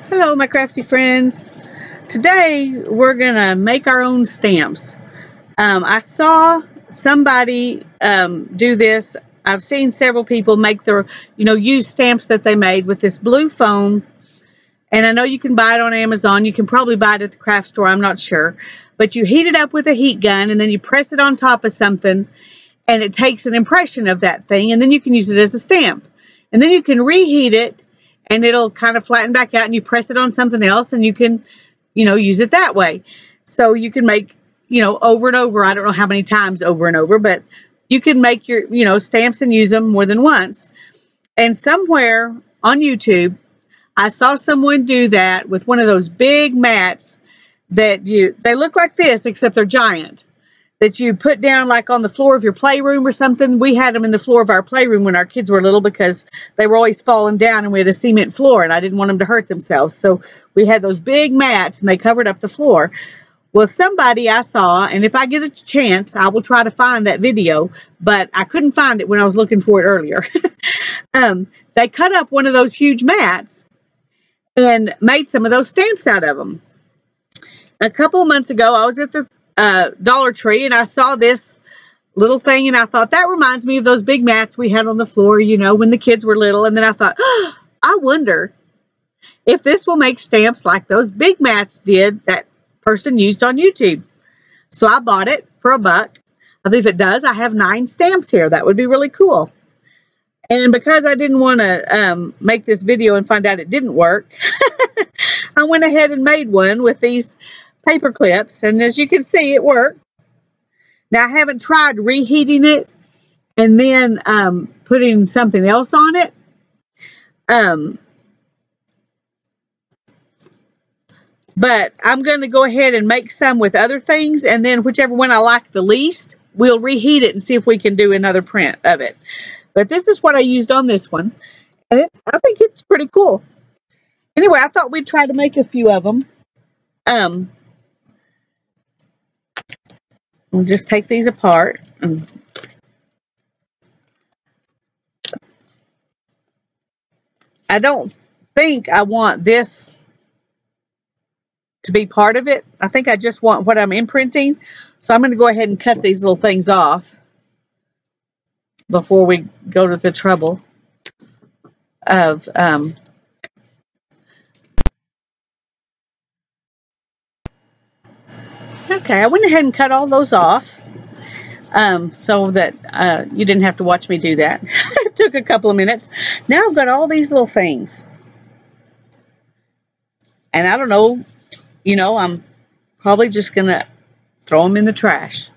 Hello, my crafty friends. Today we're gonna make our own stamps. I saw somebody do this. I've seen several people make their, use stamps that they made with this blue foam. And I know you can buy it on Amazon. You can probably buy it at the craft store. I'm not sure. But you heat it up with a heat gun and then you press it on top of something and it takes an impression of that thing. And then you can use it as a stamp. And then you can reheat it and it'll kind of flatten back out and you press it on something else and you can, use it that way. So you can make, over and over. I don't know how many times over and over, but you can make your, stamps and use them more than once. And somewhere on YouTube, I saw someone do that with one of those big mats that they look like this, except they're giant, that you put down like on the floor of your playroom or something. We had them in the floor of our playroom when our kids were little because they were always falling down and we had a cement floor and I didn't want them to hurt themselves. So we had those big mats and they covered up the floor. Well, somebody I saw, and if I get a chance, I will try to find that video, but I couldn't find it when I was looking for it earlier. They cut up one of those huge mats and made some of those stamps out of them. A couple of months ago, I was at the Dollar Tree and I saw this little thing and I thought, that reminds me of those big mats we had on the floor, when the kids were little. And then I thought, oh, I wonder if this will make stamps like those big mats did that person used on YouTube. So I bought it for $1. I think if it does, I have 9 stamps here. That would be really cool. And because I didn't want to make this video and find out it didn't work, I went ahead and made one with these paper clips. And as you can see, it worked. Now, I haven't tried reheating it and then putting something else on it. But I'm going to go ahead and make some with other things. And then whichever one I like the least, we'll reheat it and see if we can do another print of it. But this is what I used on this one. And I think it's pretty cool. Anyway, I thought we'd try to make a few of them. We'll just take these apart. I don't think I want this to be part of it. I think I just want what I'm imprinting. So I'm going to go ahead and cut these little things off before we go to the trouble of okay, I went ahead and cut all those off so that you didn't have to watch me do that. It took a couple of minutes. Now I've got all these little things. And I don't know, I'm probably just going to throw them in the trash.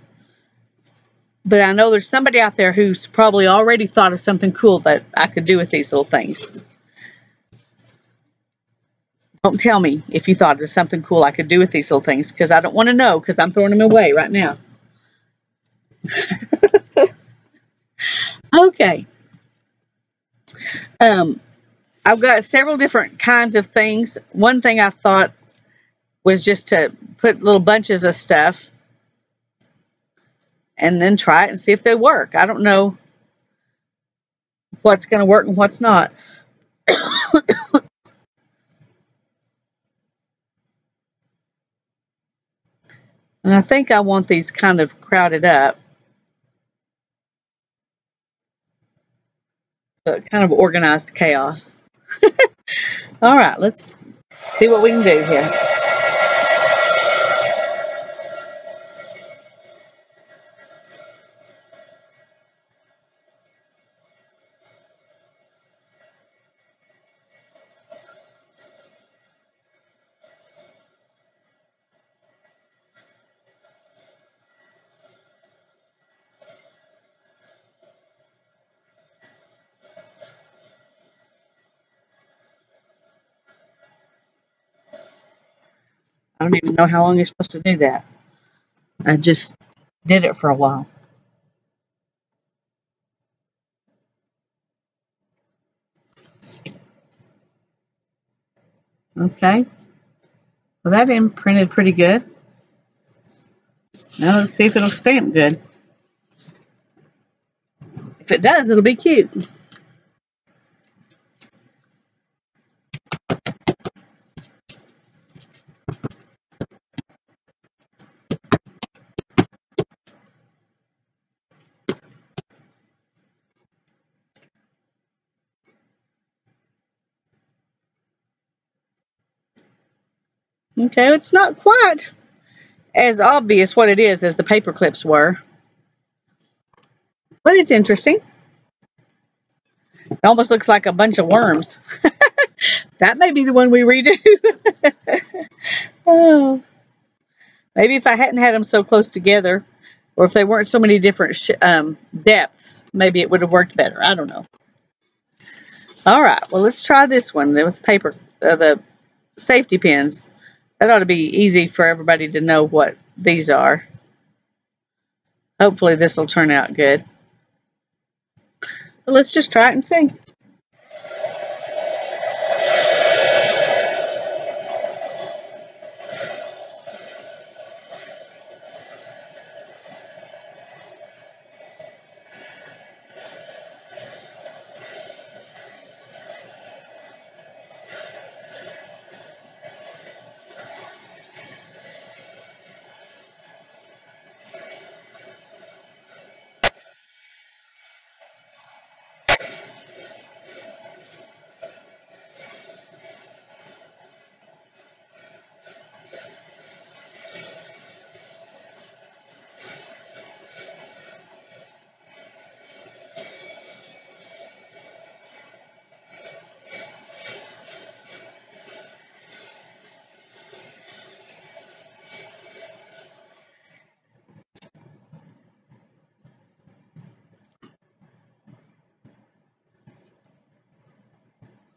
But I know there's somebody out there who's probably already thought of something cool that I could do with these little things. Don't tell me if you thought of something cool I could do with these little things, because I don't want to know, because I'm throwing them away right now. Okay. I've got several different kinds of things. One thing I thought was just to put little bunches of stuff and then try it and see if they work. I don't know what's going to work and what's not. And I think I want these kind of crowded up. So kind of organized chaos. All right, let's see what we can do here. I don't even know how long you're supposed to do that. I just did it for a while. Okay. Well, that imprinted pretty good. Now let's see if it'll stamp good. If it does, it'll be cute. Okay, it's not quite as obvious what it is as the paper clips were, but it's interesting. It almost looks like a bunch of worms. That may be the one we redo. Oh, maybe if I hadn't had them so close together, or if they weren't so many different depths, maybe it would have worked better. I don't know. All right, well, let's try this one with paper, the safety pins. That ought to be easy for everybody to know what these are. Hopefully this will turn out good. But let's just try it and see.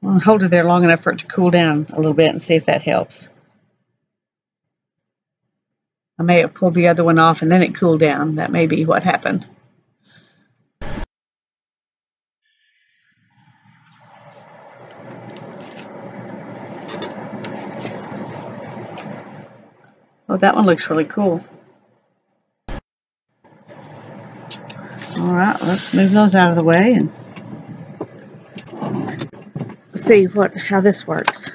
I'll hold it there long enough for it to cool down a little bit and see if that helps. I may have pulled the other one off and then it cooled down. That may be what happened. Oh, that one looks really cool. All right, let's move those out of the way and see how this works.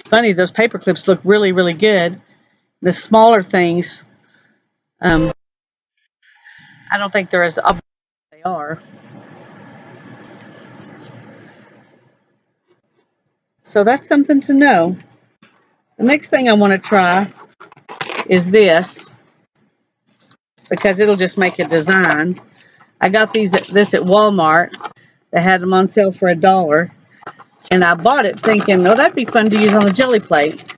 Funny, those paper clips look really, really good. The smaller things, I don't think they're as obvious as they are. So that's something to know. The next thing I want to try is this, because it'll just make a design. I got this at Walmart. They had them on sale for $1. And I bought it thinking, oh, that'd be fun to use on the jelly plate.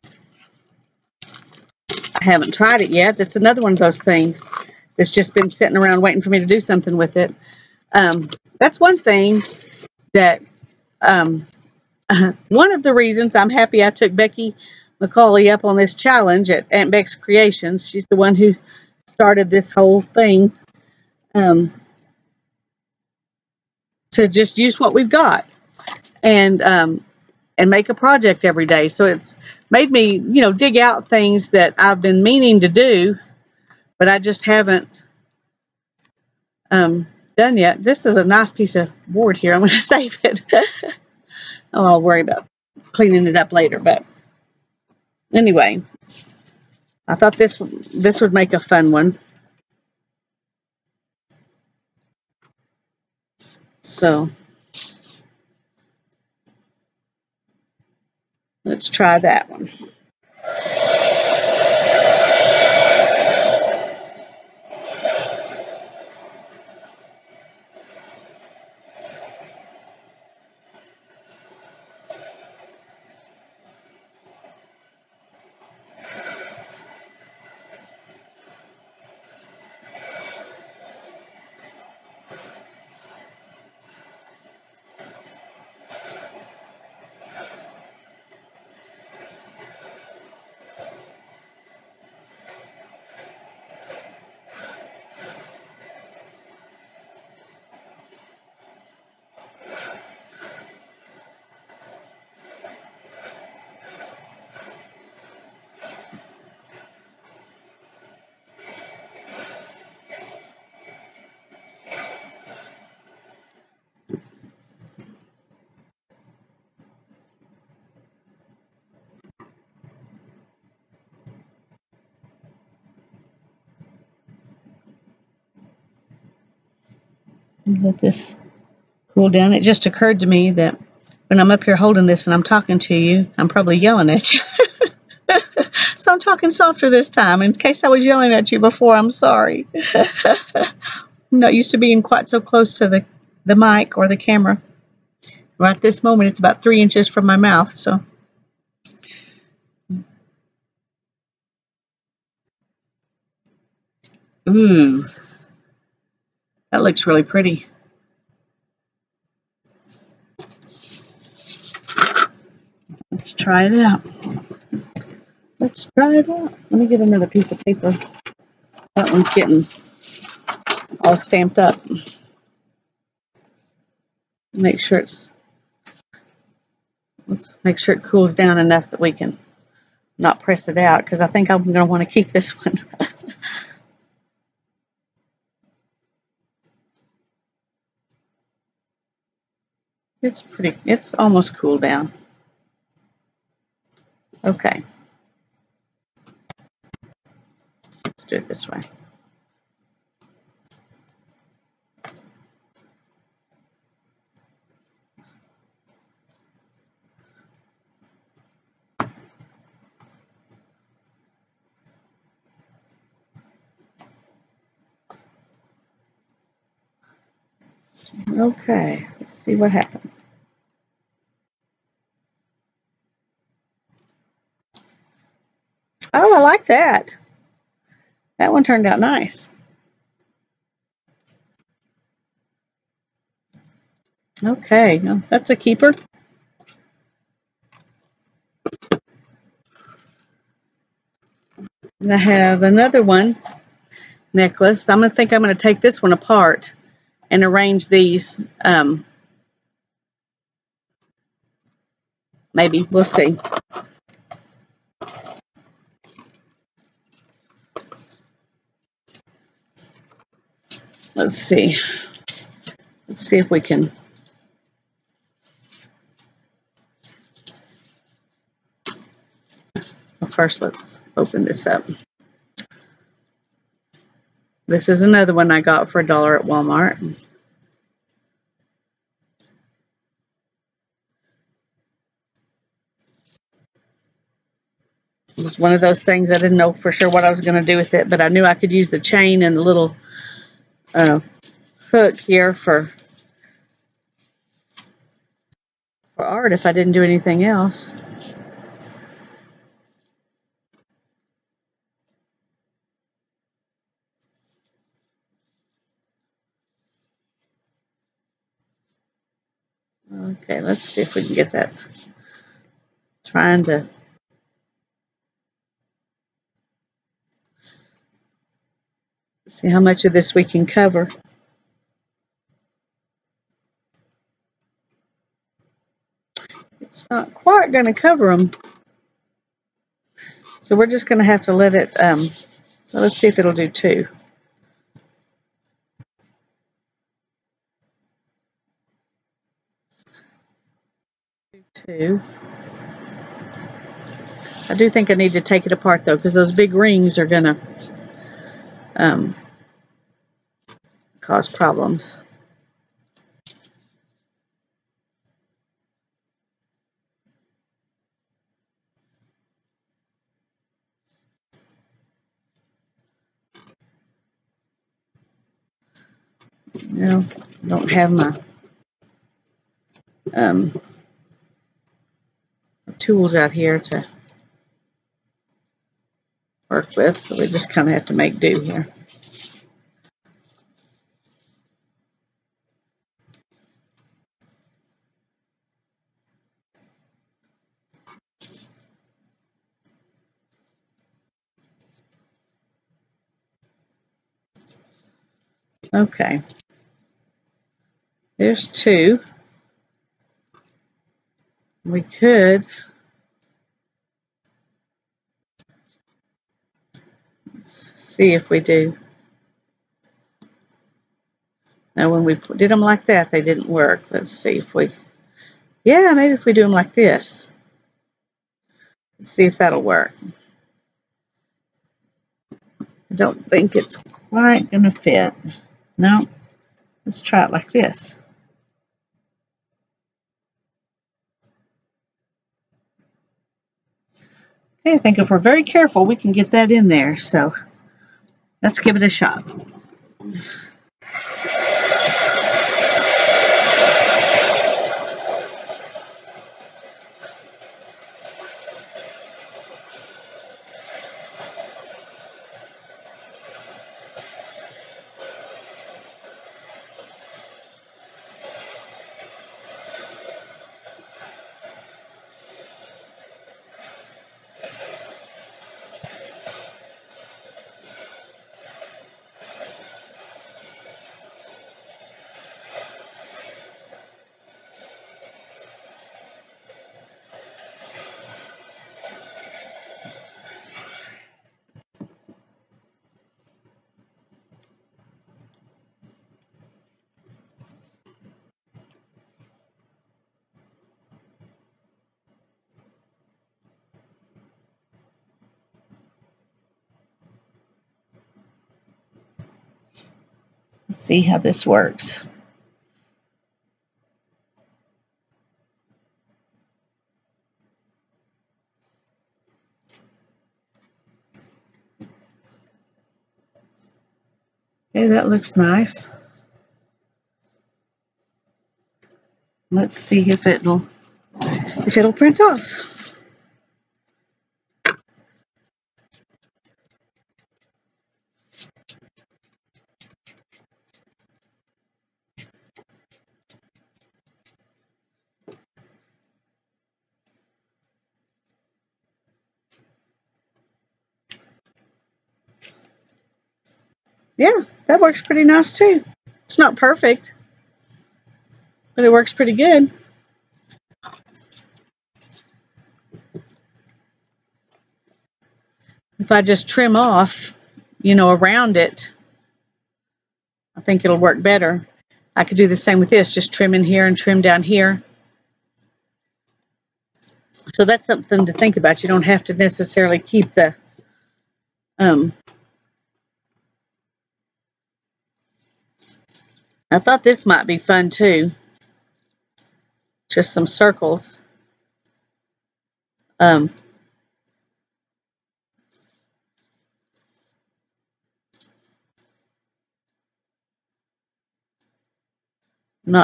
I haven't tried it yet. It's another one of those things that's just been sitting around waiting for me to do something with it. That's one thing that, one of the reasons I'm happy I took Becky McCauley up on this challenge at Aunt Beck's Creations. She's the one who started this whole thing, to just use what we've got and make a project every day. So it's made me, dig out things that I've been meaning to do, but I just haven't done yet. This is a nice piece of board here. I'm going to save it. Oh, I'll worry about cleaning it up later. But anyway, I thought this would make a fun one. So let's try that one. Let this cool down. It just occurred to me that when I'm up here holding this and I'm talking to you, I'm probably yelling at you. So I'm talking softer this time. In case I was yelling at you before, I'm sorry. I'm not used to being quite so close to the mic or the camera. Right at this moment, it's about 3 inches from my mouth. So, ooh, that looks really pretty. Let's try it out. Let's try it out. Let me get another piece of paper. That one's getting all stamped up. Let's make sure it cools down enough that we can not press it out, because I think I'm going to want to keep this one. It's almost cooled down. Okay. Let's do it this way. Okay, let's see what happens. Oh, I like that. That one turned out nice. Okay, no, that's a keeper. And I have another one necklace. I'm going to take this one apart and arrange these. Maybe. We'll see. Let's see. Let's see if we can. Well, first, let's open this up. This is another one I got for $1 at Walmart. It was one of those things I didn't know for sure what I was going to do with it, but I knew I could use the chain and the little hook here for art if I didn't do anything else. Okay, let's see if we can get that. Trying to see how much of this we can cover. It's not quite going to cover them. So we're just going to have to let it, let's see if it'll do 2. 2. I do think I need to take it apart though, because those big rings are going to cause problems. No, I don't have my tools out here to work with, so we just kind of have to make do here. Okay, there's 2. We could see if we do. Now, when we did them like that, they didn't work. Let's see if we, yeah, maybe if we do them like this. Let's see if that'll work. I don't think it's quite going to fit. No, Let's try it like this. Okay, I think if we're very careful, we can get that in there. So let's give it a shot. Let's see how this works. Okay, that looks nice. Let's see if it'll print off. Yeah, that works pretty nice too. It's not perfect, but it works pretty good. If I just trim off, around it, I think it'll work better. I could do the same with this, just trim in here and trim down here. So that's something to think about. You don't have to necessarily keep the I thought this might be fun too. Just some circles. Not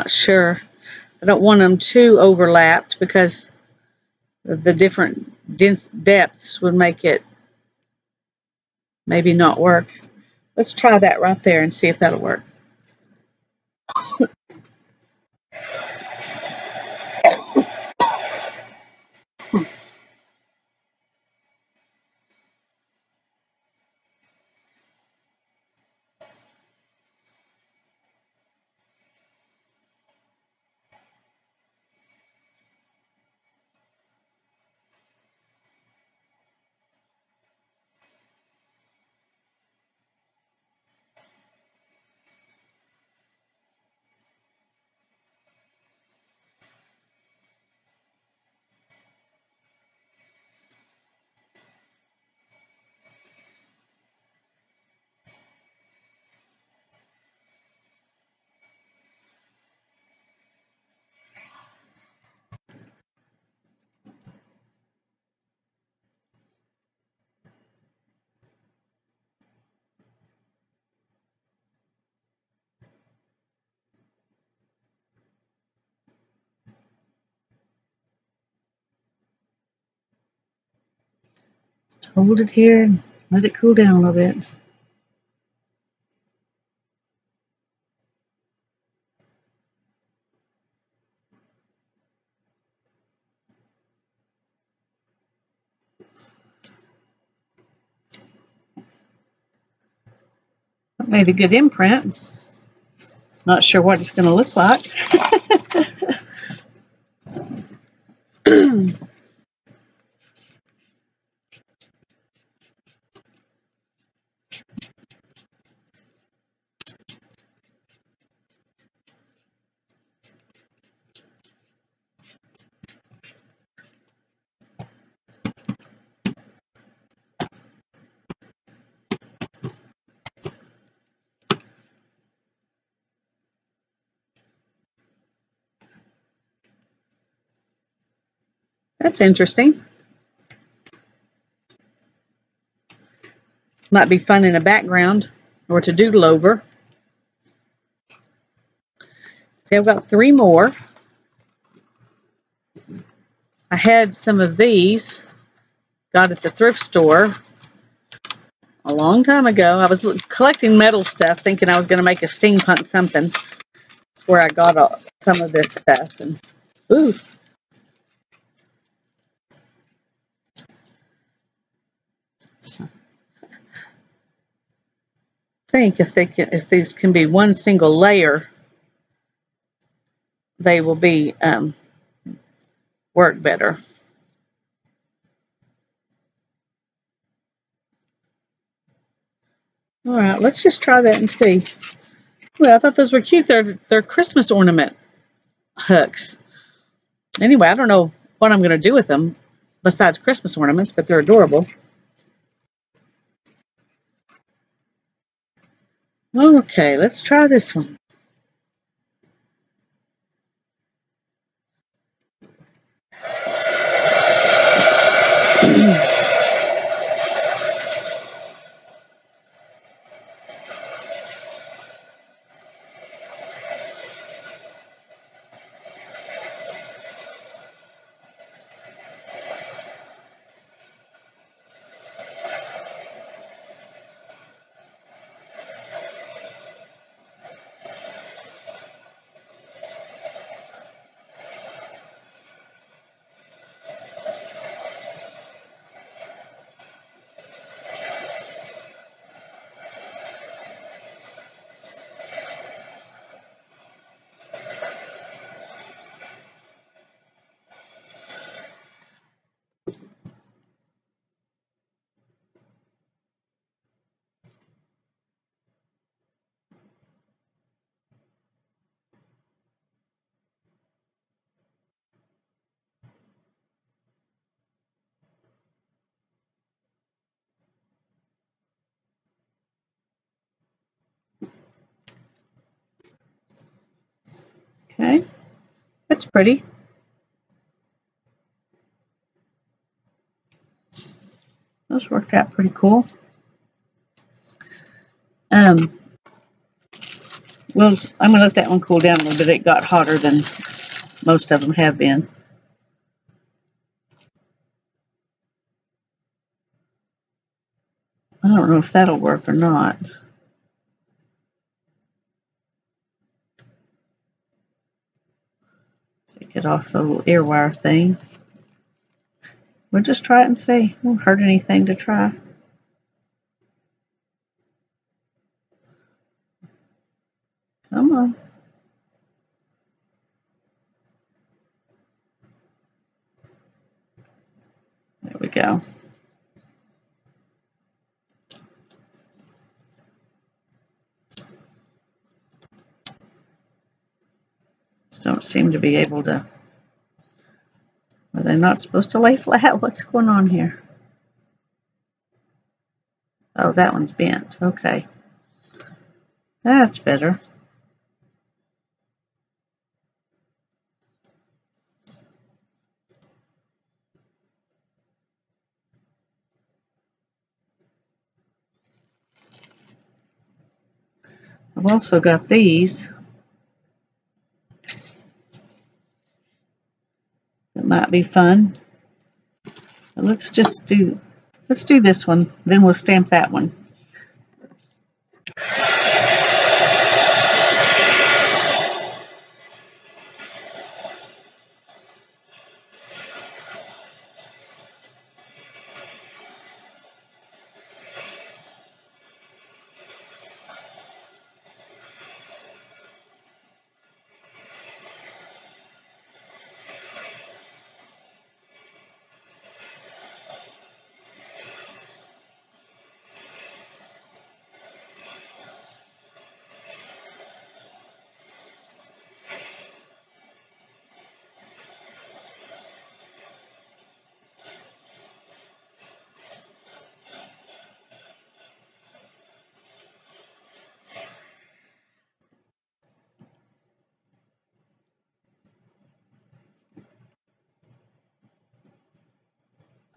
sure. I don't want them too overlapped because the different dense depths would make it maybe not work. Let's try that right there and see if that'll work. Hold it here and let it cool down a little bit. That made a good imprint. Not sure what it's going to look like. That's interesting. Might be fun in the background or to doodle over. See, I've got 3 more. I had some of these, got at the thrift store a long time ago. I was collecting metal stuff, thinking I was going to make a steampunk something. Where I got some of this stuff. And ooh, think if these can be one single layer, they will be work better. All right, let's just try that and see. Well, I thought those were cute. They're Christmas ornament hooks. Anyway, I don't know what I'm going to do with them besides Christmas ornaments, but they're adorable. Okay, let's try this one. Okay, that's pretty. Those worked out pretty cool. Well, I'm going to let that one cool down a little bit. It got hotter than most of them have been. I don't know if that'll work or not. Take it off the little ear wire thing. We'll just try it and see. It won't hurt anything to try. Come on. There we go. Just don't seem to be able to. Are they not supposed to lay flat? What's going on here? Oh, that one's bent. Okay. That's better. I've also got these that might be fun. But let's do this one, then we'll stamp that one.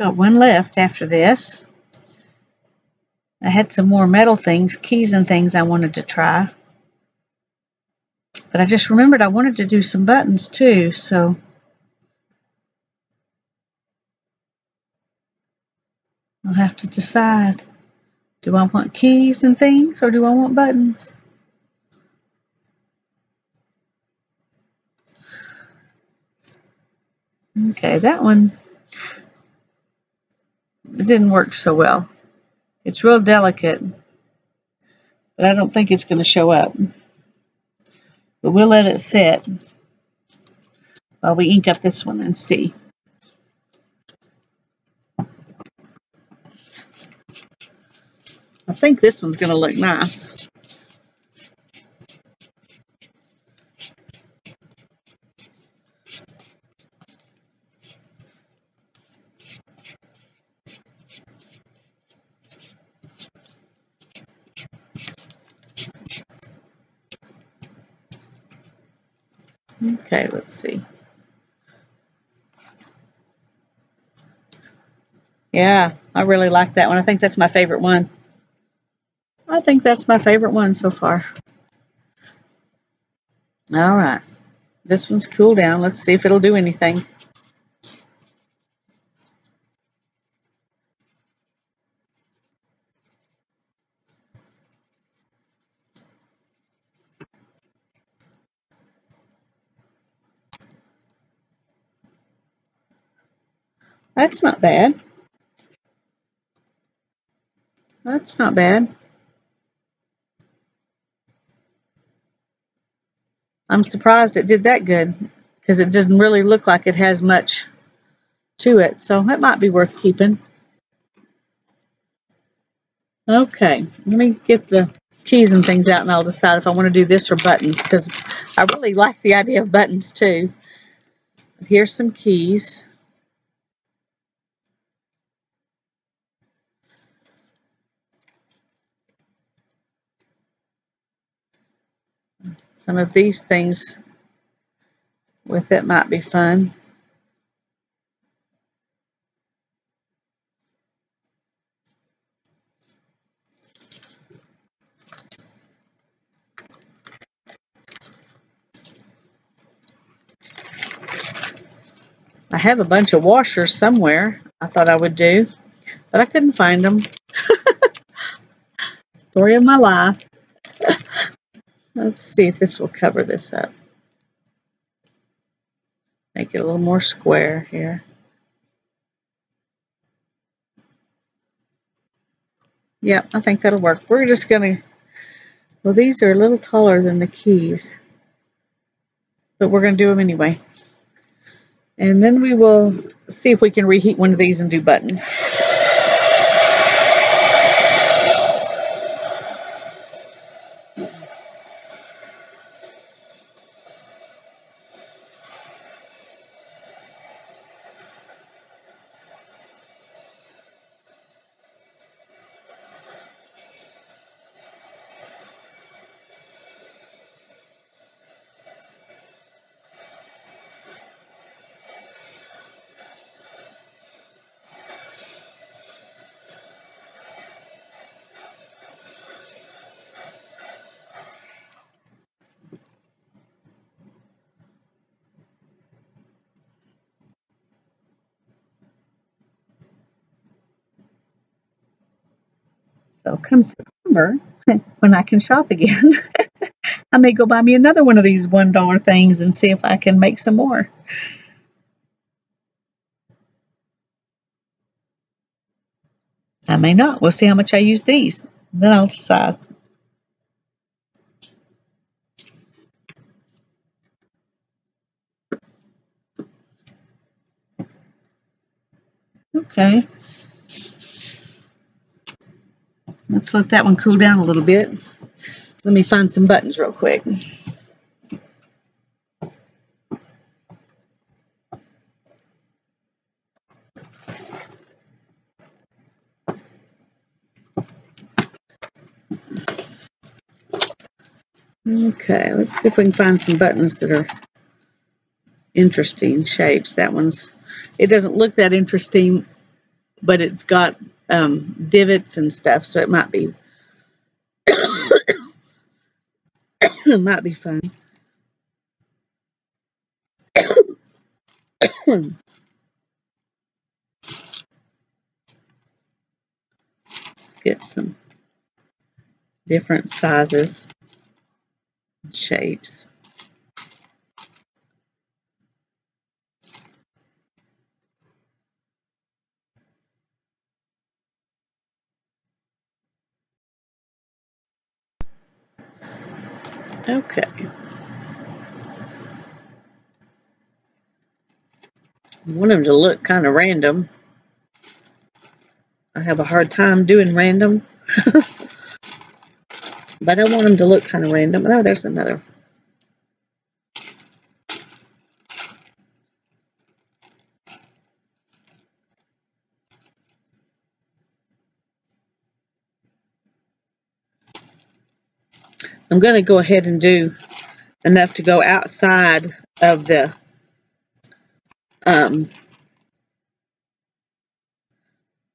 Got one left after this. I had some more metal things, keys and things I wanted to try. But I just remembered I wanted to do some buttons too, so I'll have to decide. Do I want keys and things, or do I want buttons? Okay, that one, it didn't work so well. It's real delicate, but I don't think it's going to show up. But we'll let it sit while we ink up this one and see. I think this one's going to look nice. Okay, let's see. Yeah, I really like that one. I think that's my favorite one. I think that's my favorite one so far. All right. This one's cooled down. Let's see if it'll do anything. That's not bad. That's not bad. I'm surprised it did that good because it doesn't really look like it has much to it. So that might be worth keeping. Okay, let me get the keys and things out and I'll decide if I want to do this or buttons because I really like the idea of buttons too. Here's some keys. Some of these things with it might be fun. I have a bunch of washers somewhere I thought I would do, but I couldn't find them. Story of my life. Let's see if this will cover this up. Make it a little more square here. Yep, I think that'll work. We're just going to, well, these are a little taller than the keys, but we're going to do them anyway. And then we will see if we can reheat one of these and do buttons. So come September, when I can shop again, I may go buy me another one of these $1 things and see if I can make some more. I may not. We'll see how much I use these. Then I'll decide. Okay. Let's let that one cool down a little bit. Let me find some buttons real quick. Okay, let's see if we can find some buttons that are interesting shapes. That one's, it doesn't look that interesting but it's got divots and stuff, so it might be it might be fun. Let's get some different sizes and shapes. Okay. I want them to look kind of random. I have a hard time doing random. But I want them to look kind of random. Oh, there's another. I'm going to go ahead and do enough to go outside of the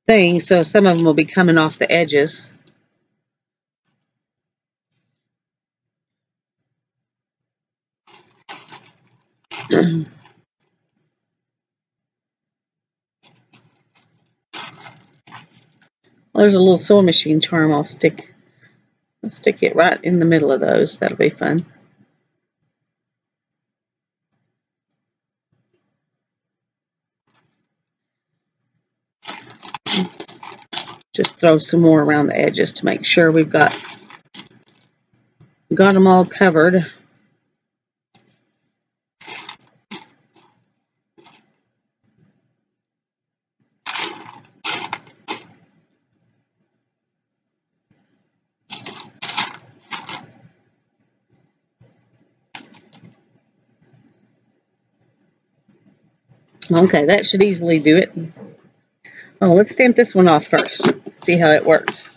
thing, so some of them will be coming off the edges. Well, there's a little sewing machine charm I'll stick it right in the middle of those. That'll be fun. Just throw some more around the edges to make sure we've got them all covered. Okay, that should easily do it. Oh, let's stamp this one off first. See how it worked.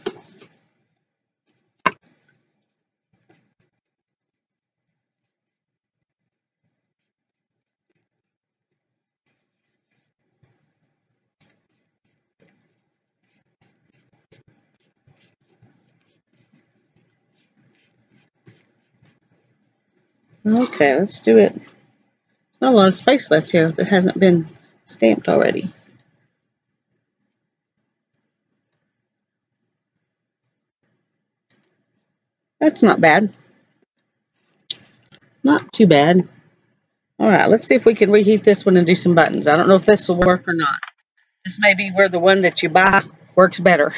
Okay, let's do it. Not a lot of space left here that hasn't been stamped already. That's not bad. Not too bad. All right, let's see if we can reheat this one and do some buttons. I don't know if this will work or not. This may be where the one that you buy works better.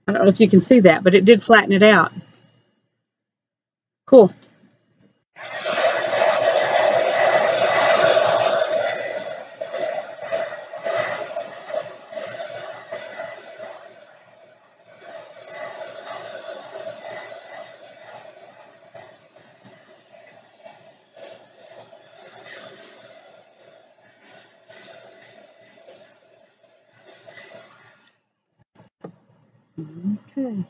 I don't know if you can see that, but it did flatten it out. Cool. Okay.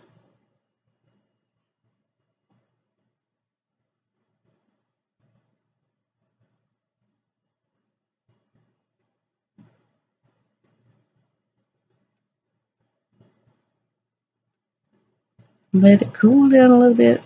Let it cool down a little bit.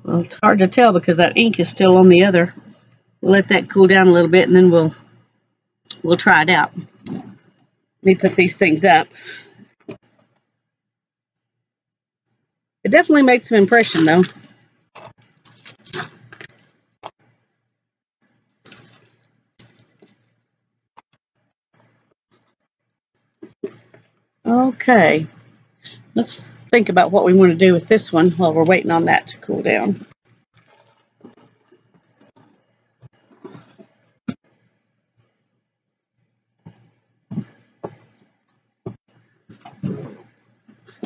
Well, it's hard to tell because that ink is still on the other. We'll let that cool down a little bit and then we'll try it out. Let me put these things up. It definitely made some impression though. Okay. Let's think about what we want to do with this one while we're waiting on that to cool down.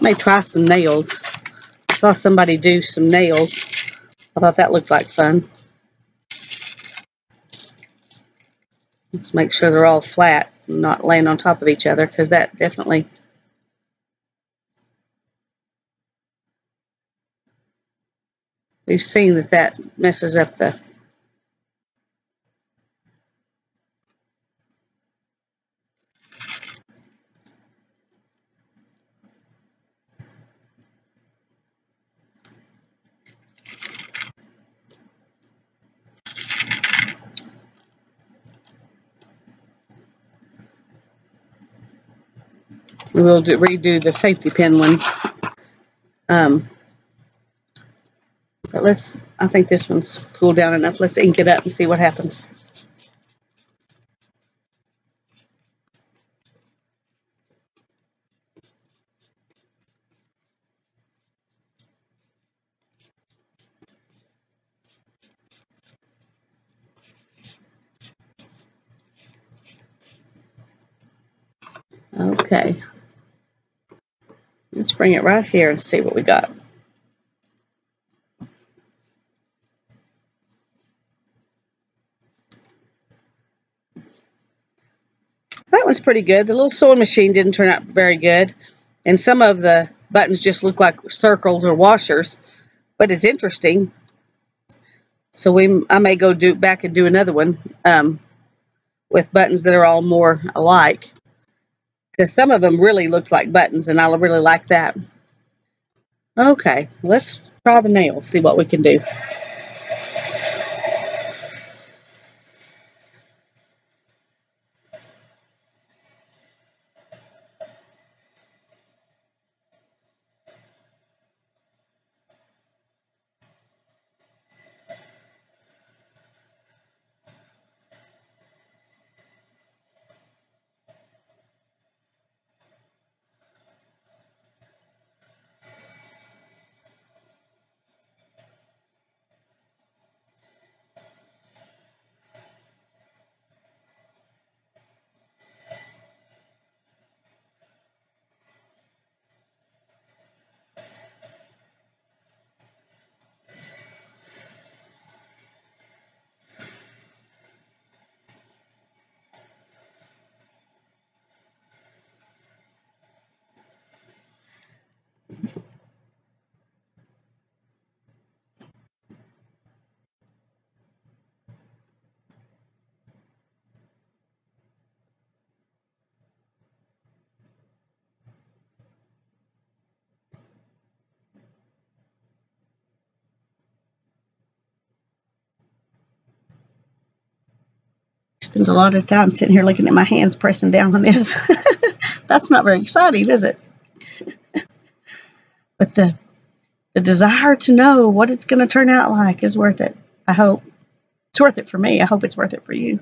may try some nails. I saw somebody do some nails. I thought that looked like fun. Let's make sure they're all flat and not laying on top of each other, because that definitely... We've seen that messes up the... We'll redo the safety pin one. But I think this one's cooled down enough. Let's ink it up and see what happens. Okay. Let's bring it right here and see what we got. That one's pretty good. The little sewing machine didn't turn out very good. And some of the buttons just look like circles or washers. But it's interesting. So I may go back and do another one with buttons that are all more alike. Because some of them really looked like buttons, and I really like that. Okay, let's try the nails, see what we can do. Spend a lot of time sitting here looking at my hands pressing down on this. That's not very exciting, is it? But the desire to know what it's going to turn out like is worth it. I hope. It's worth it for me. I hope it's worth it for you.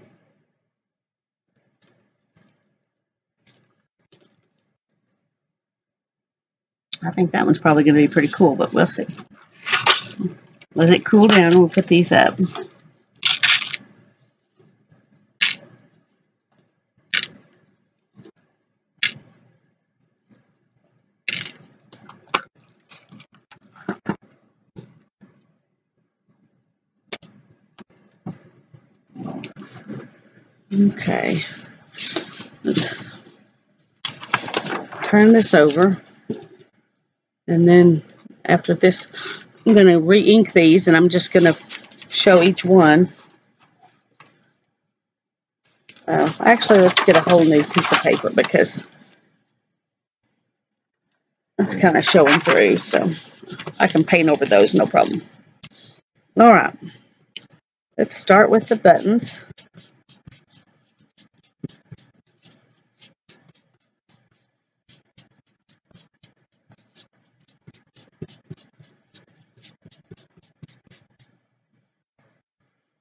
I think that one's probably going to be pretty cool, but we'll see. Let it cool down and we'll put these up. Okay, let's turn this over, and then after this, I'm going to re-ink these, and I'm just going to show each one. Actually, let's get a whole new piece of paper because it's kind of showing through, so I can paint over those, no problem. All right, let's start with the buttons.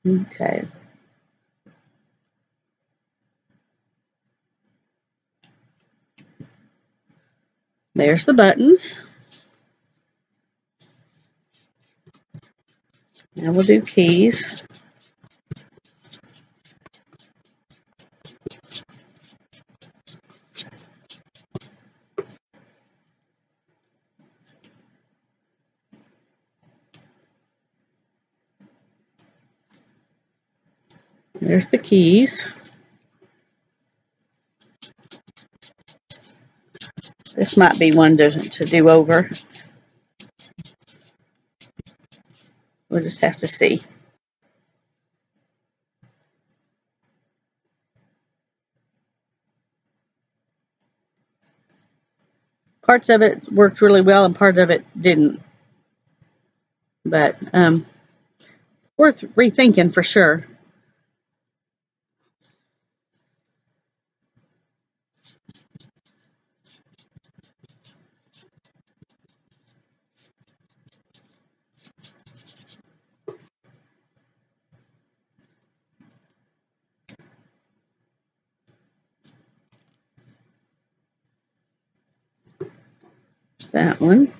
Okay. There's the buttons. Now we'll do keys. There's the keys. This might be one to do over. We'll just have to see. Parts of it worked really well and part of it didn't. But worth rethinking for sure. That one.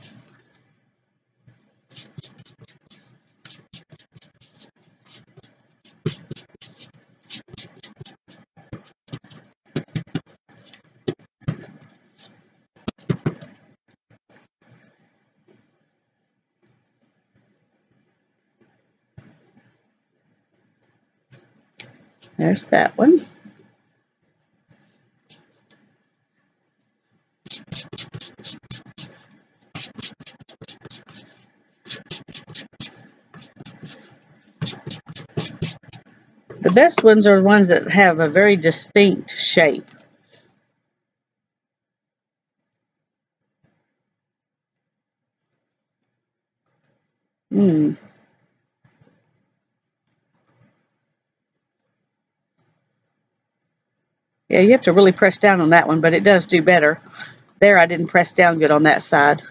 There's that one. The best ones are the ones that have a very distinct shape. Yeah, you have to really press down on that one, but it does do better. There, I didn't press down good on that side.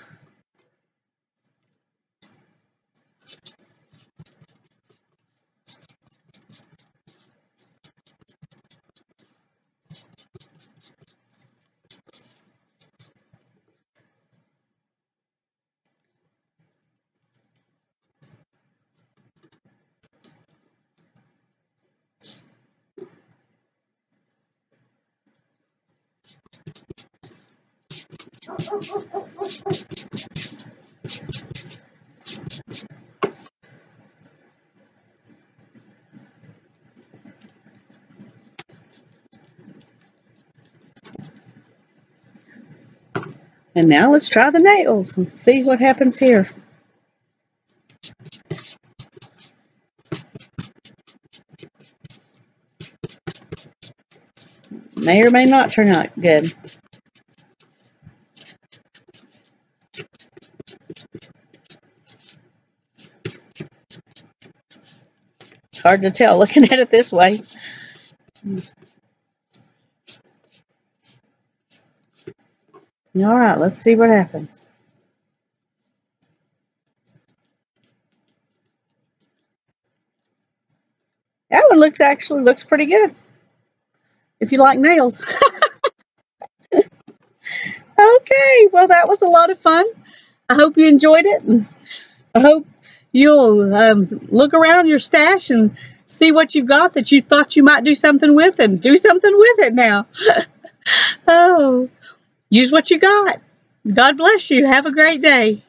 And now let's try the nails and see what happens here. May or may not turn out good. It's hard to tell looking at it this way. All right, let's see what happens. That one actually looks pretty good. If you like nails. Okay, well, that was a lot of fun. I hope you enjoyed it. And I hope you'll look around your stash and see what you've got that you thought you might do something with, and do something with it now. Oh, use what you got. God bless you. Have a great day.